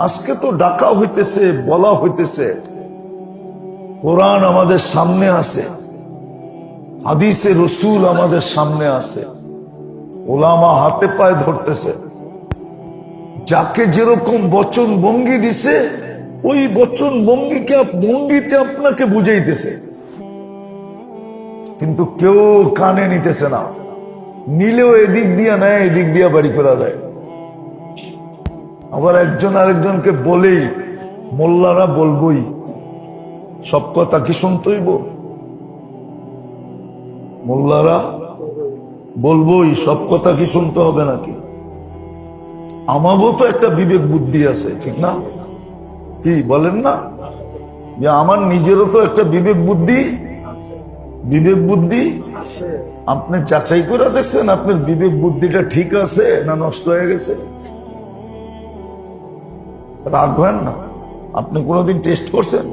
আজকে তো ডাকা হইতেছে, বলা হইতেছে, কোরআন আমাদের সামনে আছে, হাদিসে রসুল আমাদের সামনে আছে, ওলামা হাতে পায়ে ধরতেছে, যাকে যেরকম বচন ভঙ্গি দিছে ওই বচন ভঙ্গিতে আপনাকে বুঝাইতেছে, কিন্তু কেউ কানে নিতেছে না। নিলেও এদিক দিয়া নেয়, এদিক দিয়া বাড়ি করা দেয়। আবার একজন আরেকজনকে বলেই, মোল্লারা বলবই, সব কথা কি শুনতে হইব? মোল্লারা বলবই, সব কথা কি শুনতে হবে নাকি? আমারও তো একটা বিবেক বুদ্ধি আছে, ঠিক না? কি বলেন না? যে আমার নিজেরও তো একটা বিবেক বুদ্ধি আপনি যাচাই করে দেখছেন আপনার বিবেক বুদ্ধিটা ঠিক আছে না নষ্ট হয়ে গেছে? রাখবেন না। আপনি কোনোদিন টেস্ট করছেন?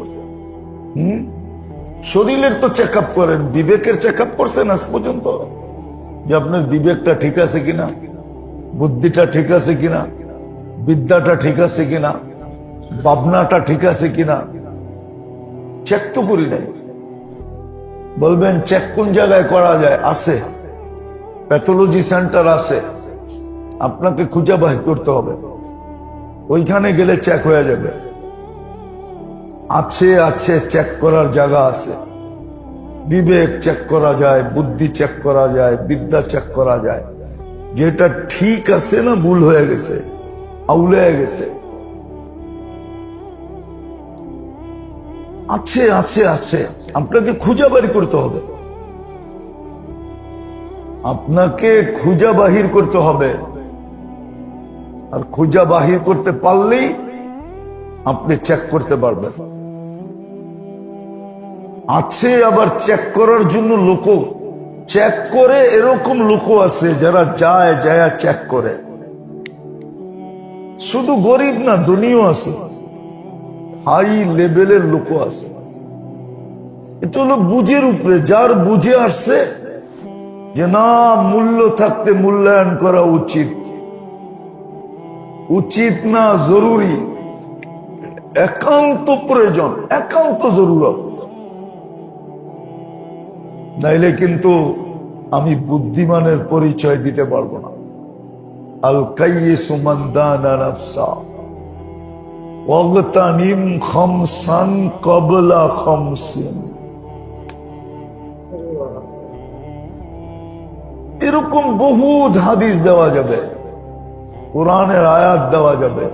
শরীরের তো চেক আপ করেন, বিবেকের চেক আপ করছেন আজ পর্যন্ত? যে আপনার বিবেকটা ঠিক আছে কিনা, বুদ্ধিটা ঠিক আছে কিনা, বিদ্যাটা ঠিক আছে কিনা, ভাবনাটা ঠিক আছে কিনা, চেক তো করি নাই। বলবেন চেক কোন জায়গায় করা যায়? আছে, প্যাথোলজি সেন্টার আছে, আপনাকে খুঁজে বাহির করতে হবে, ওইখানে গেলে চেক হয়ে যাবে। আছে আছে, চেক করার জায়গা আছে। বিবেক চেক করা যায়, বুদ্ধি চেক করা যায়, বিদ্যা চেক করা যায়, যেটা ঠিক আছে না ভুল হয়ে গেছে, আউলে গেছে। আছে আছে আছে, আপনাকে খুঁজে বাহির করতে হবে, আপনাকে খুঁজা বাহির করতে হবে। আর খুঁজা বাহির করতে পারলেই আপনি চেক করতে পারবেন। আছে আবার চেক করার জন্য লোক চেক করে, এরকম লোক আছে যারা যায় চেক করে। শুধু গরিব না, ধনীও আছে, হাই লেভেলের লোক আছে। এটা হলো বুঝের উপরে, যার বুঝে আসছে যে না, মূল্য থাকতে মূল্যায়ন করা উচিত না, জরুরি, একান্ত প্রয়োজন, একান্ত জরুরত, নাইলে কিন্তু আমি বুদ্ধিমানের পরিচয় দিতে পারবো না। আল কাইয়িসু মান দানা নাফসা ওয়াগতানিম খামসান ক্বাবলা খামসিন। এরকম বহু হাদিস দেওয়া যাবে, কোরআনের আয়াত দেওয়া যাবে।